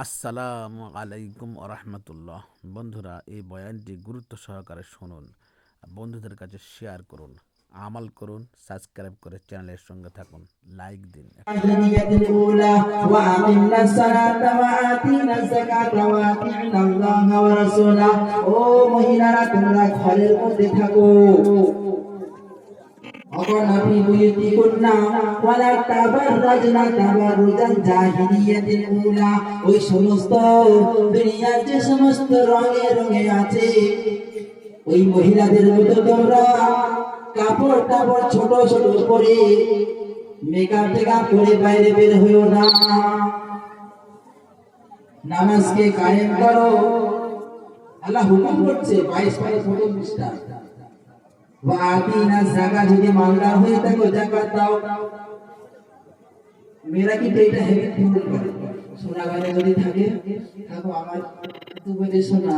আসসালামু আলাইকুম আরহামতুল্লাহ। বন্ধুরা, এই বয়ানটি গুরুত্ব সহকারে শুনুন, বন্ধুদের কাছে শেয়ার করুন, আমাল করুন, সাবস্ক্রাইব করে চ্যানেলের সঙ্গে থাকুন, লাইক দিন। ও মহিলারা, তোমরা ঘরের মধ্যে থাকো। وقرن في بيوتكن ولا تبرجن تبرج الجاهلية الأولى। ওই সমস্ত দুনিয়ার যে সমস্ত রঙে রঙে আছে, ওই মহিলাদের মতো তোমরা কাপড় টাপড় ছোট ছোট করে মেকআপ টেকআপ করে বাইরে বের হইও না। নামাজকে কায়েম করো। আল্লাহ হুকুম করছে 22 প্রথম পৃষ্ঠা। ওয়াতিনা যাকাত, যদি মালদার হয়ে থাকো যাকাত দাও। মেয়েরা কিন্তু এটা হেভি ফিল করে। সোনা গানে যদি থাকে থাকো, আমার তুমি শোনা।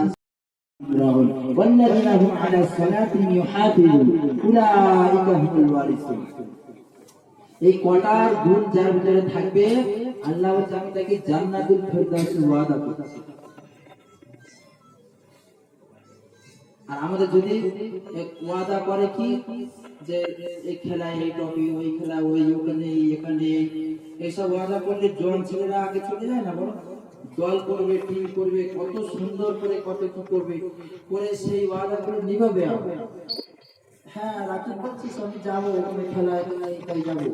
والذين هم على الصلاة يحافظون أولئك هم الوارثون। এই কটার গুণ যার ভিতরে থাকবে, আল্লাহ তাকে জান্নাতুল ফেরদাউসের ওয়াদা করছে। আর আমাদের যদি ওয়াদা করে কি যে এই খেলায় এই টপি, ওই খেলা ওই, ওখানে এখানে, এইসব ওয়াদা করলে জোয়ান ছেলেরা আগে চলে যায় না, বড় দল করবে, টিম করবে, কত সুন্দর করে কত কি করবে, করে সেই ওয়াদা করে নিভাবে। হ্যাঁ, রাখি বলছিস আমি যাবো ওখানে খেলায়, এটাই যাবো।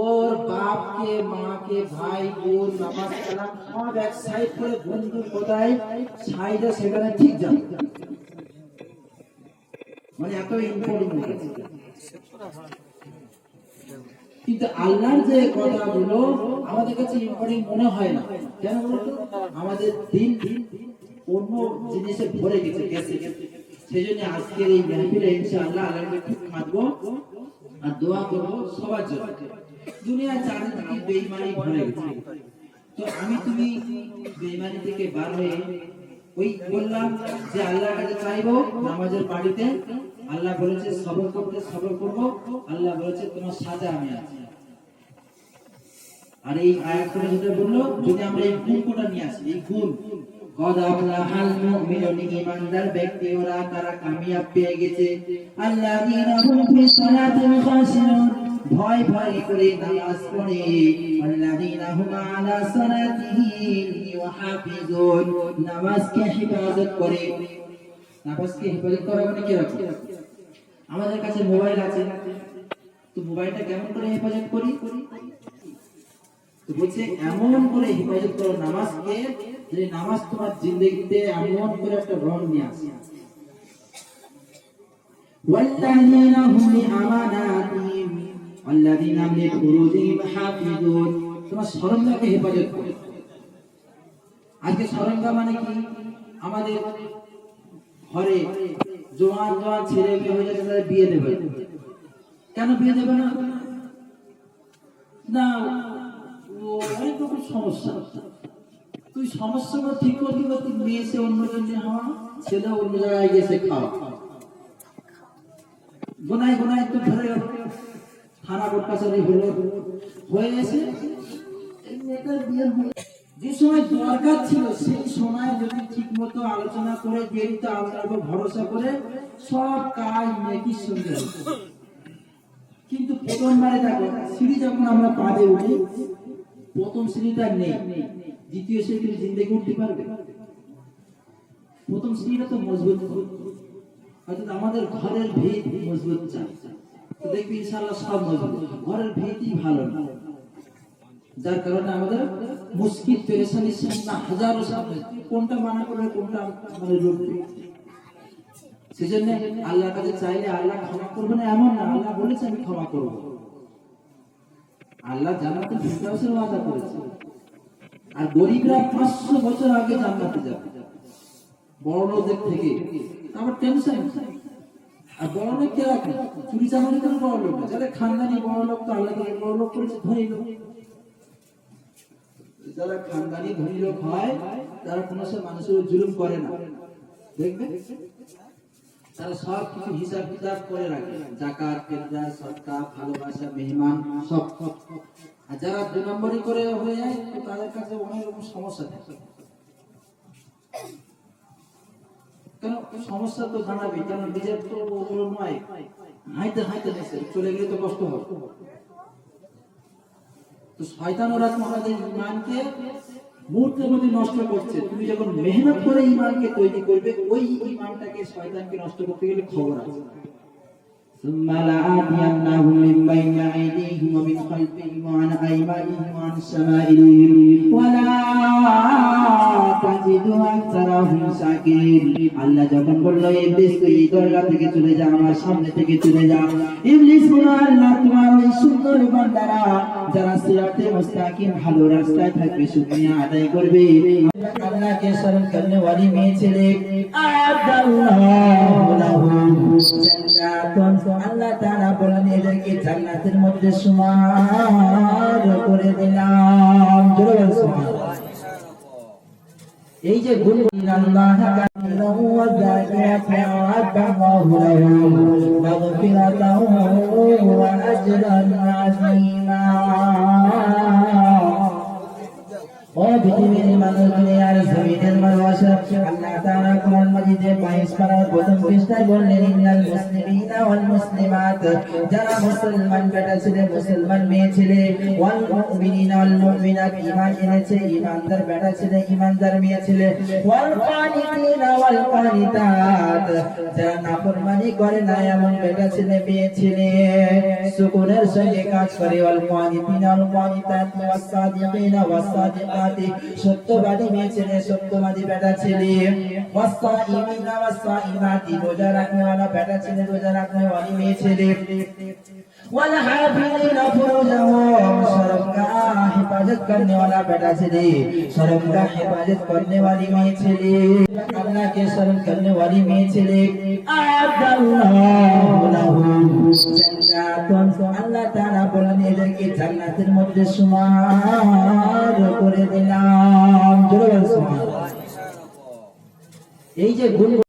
ওর বাপকে, মাকে, ভাই বোন, নামাজ কালাম সব এক সাইড করে বন্ধু কোথায় সাইডে সেখানে ঠিক যাবে, মানে এত ইম্পর্টেন্ট। কিন্তু আল্লাহর যে কথাগুলো আমাদের কাছে ইম্পর্টেন্ট মনে হয় না। কেন বলতো? আমাদের দিন অন্য জিনিসে ভরে গেছে। সেই জন্য আজকের এই মাহফিলে ইনশাআল্লাহ আল্লাহকে খুব মানবো আর দোয়া করবো সবার জন্য। দুনিয়ার চারিদিকে বেঈমানি ভরে গেছে, তো আমি তুমি বেঈমানি থেকে বার হয়ে ওই বললাম যে আল্লাহর কাছে চাইবো নামাজের বাড়িতে। আল্লাহ বলেছে সবর করতে সবর করব, আল্লাহ বলেছে তোমার সাজা আমি আছি। আর এই আয়াত করে যেটা বললো, যদি আমরা এই গুণটা নিয়ে আসি, এই গুণ কদ আফলাহাল মুমিনুন, ঈমানদার ব্যক্তি ওরা তারা কামিয়াব পেয়ে গেছে। আল্লাযীনা হুম ফি সালাতিহিম খাশিউন, ভয় ভয় করে নামাজ পড়ে। আল্লাযীনা হুম আলা সালাতিহিম ইউহাফিজুন, নামাজকে হেফাজত করে। নামাজকে হেফাজত করা মানে কি রাখো? আমাদের কাছে মোবাইল আছে, তো মোবাইলটা কেমন করে হেফাজত করি? তো বলছে এমন করে হেফাজত করো নামাজকে, যে নামাজ তোমার জিন্দেগিতে এমন করে একটা রং নিয়ে আসে। ওয়াল্লাযীনা হুম লিআমানাতিহিম ওয়াল্লাযীনা হুম লিফুরুজিহিম হাফিজুন, তোমার শরমটাকে হেফাজত করো। আজকে শরমটা মানে কি? আমাদের ঘরে জোয়ান জোয়ান ছেলে মেয়ে হয়ে যাচ্ছে, তাদের বিয়ে দেবে। কেন বিয়ে দেবে না? না, অনেক রকম সমস্যা। তুই সমস্যাগুলো ঠিক করবি, তুই মেয়ে সে অন্য জন্য হওয়া, ছেলে অন্য জায়গায় গেছে খাওয়া, গোনায় গোনায় তো ধরে গেল, থানা কোর্ট কাছারি হলো, হয়ে গেছে। যে সময় দরকার ছিল সেই সময় যদি ঠিক মতো আলোচনা করে দিয়ে দিত, আল্লাহর উপর ভরসা করে, সব কাজ নেকির সঙ্গে হতো। কিন্তু প্রথমবারে দেখো, সিঁড়ি যখন আমরা পাড়ে উঠি, প্রথম সিঁড়িটা নেই, দ্বিতীয় সিঁড়ি তুমি জিন্দেগি উঠতে পারবে? প্রথম সিঁড়িটা তো মজবুত, অর্থাৎ আমাদের ঘরের ভিত মজবুত চাই, তো দেখবি ইনশাআল্লাহ সব মজবুত। ঘরের ভিতই ভালো না, যার কারণে আমাদের মুশকিল পেরেশানির সামনে হাজারো সামনে, কোনটা মানা করবে কোনটা মানে রুখবে। সেজন্য আল্লাহর কাছে চাইলে আল্লাহ ক্ষমা করবে না এমন না, আল্লাহ বলেছে আমি ক্ষমা করব। আল্লাহ জান্নাতুল ফিরদাউসের ওয়াদা করেছে। আর গরিবরা 500 বছর আগে জান্নাতে যাবে বড়লোকদের থেকে। আমার টেনশন। আর বড়লোক কে রাখে? চুরি চামারি করে বড়লোক না, যারা খানদানি বড়লোক, তো আল্লাহ তাকে বড়লোক করেছে, ধনী লোক। যারা খানদানি ধনী লোক হয়, তারা কোনো সব মানুষের জুলুম করে না, দেখবে তারা সব কিছু হিসাব কিতাব করে রাখে, যাকাত, ফিতরা, সদকা, ভালোবাসা, মেহমান সব। আর যারা 2 নম্বরই করে হয়ে যায় তো তাদের কাছে অনেক রকম সমস্যা থাকে। কেন সমস্যা তো জানাবি, কারণ নিজের তো ওগুলো নয়, হাইতে হাইতে নেছে চলে গেলে তো কষ্ট হবে। তো শয়তান ওরা তোমাদের ইমানকে মুহূর্তের মধ্যে নষ্ট করছে। তুমি যখন মেহনত করে ইমানকে তৈরি করবে, ওই ইমানটাকে শয়তানকে নষ্ট করতে গেলে খবর আছে। ثم لآتينهم من بين أيديهم ومن خلفهم وعن أيمانهم وعن شمائلهم ولا تجد أكثرهم شاكرين। আল্লাহ যখন বললো ইবলিস তুই এই দরজা থেকে চলে যা, আমার সামনে থেকে চলে যা, ইবলিস বলল আল্লাহ তোমার ওই সুন্দর বান্দারা যারা সিরাতে মুস্তাকিম ভালো রাস্তায় থাকবে, শুকরিয়া আদায় করবে, আল্লাহকে স্মরণ করলে ওয়ালি মেয়ে ছেলে আদাল্লাহু লাহুম জান্নাতুন, আল্লাহ তাআলা বলেন এদেরকে জান্নাতের মধ্যে সমার করে দিলাম। জোরে বল সুবহানাল্লাহ। এই যে গুণ আল্লাহ কালাহু ওয়া যাকাতাহু আদাল্লাহু লাহুম মাগফিরাতাহু ওয়া আজরান আযীমা। ও পৃথিবীর মানুষগুলি আর জমিনের মানুষ, আল্লাহ তাআলা কোরআন মাজিদে 22 পারার প্রথম পৃষ্ঠায় বললেন ইন্নাল মুসলিমিনা ওয়াল মুসলিমাত, যারা মুসলমান বেটা ছেলে মুসলমান মেয়ে ছেলে, ওয়াল মুমিনিনা ওয়াল মুমিনাত, ঈমান এনেছে ঈমানদার বেটা ছেলে ঈমানদার মেয়ে ছেলে, ওয়াল কানিতিনা ওয়াল কানিতাত, যারা নাফরমানি করে না এমন বেটা ছেলে মেয়ে ছেলে, সুকুনের সঙ্গে কাজ করে, ওয়াল কানিতিনা ওয়াল কানিতাত ওয়াস সাদিকিনা ওয়াস সাদিকাত, সত্যবাদী মেয়ে ছেলে সত্যবাদী বেটা ছেলে, ওয়াসাইমিনা ওয়াসাইমাতি, রোজা রাখনেওয়ালা বেটা ছেলে রোজা রাখনেওয়ালি মেয়ে ছেলে, ওয়াল হাফিজিনা ফুরুজাহুম, শরম का हिफाजत करने वाला बेटा ছেলে शरम का हिफाजत करने वाली मेয়ে ছেলে, अल्लाह के शरण करने वाली मेয়ে ছেলে আদাল্লাহু লাহুম জান্নাতুন, আল্লাহ তাআলা বলেন এদেরকে জান্নাতের মধ্যে সমার করে দিলাম। জোরে বল সুবহানাল্লাহ। এই যে গুণ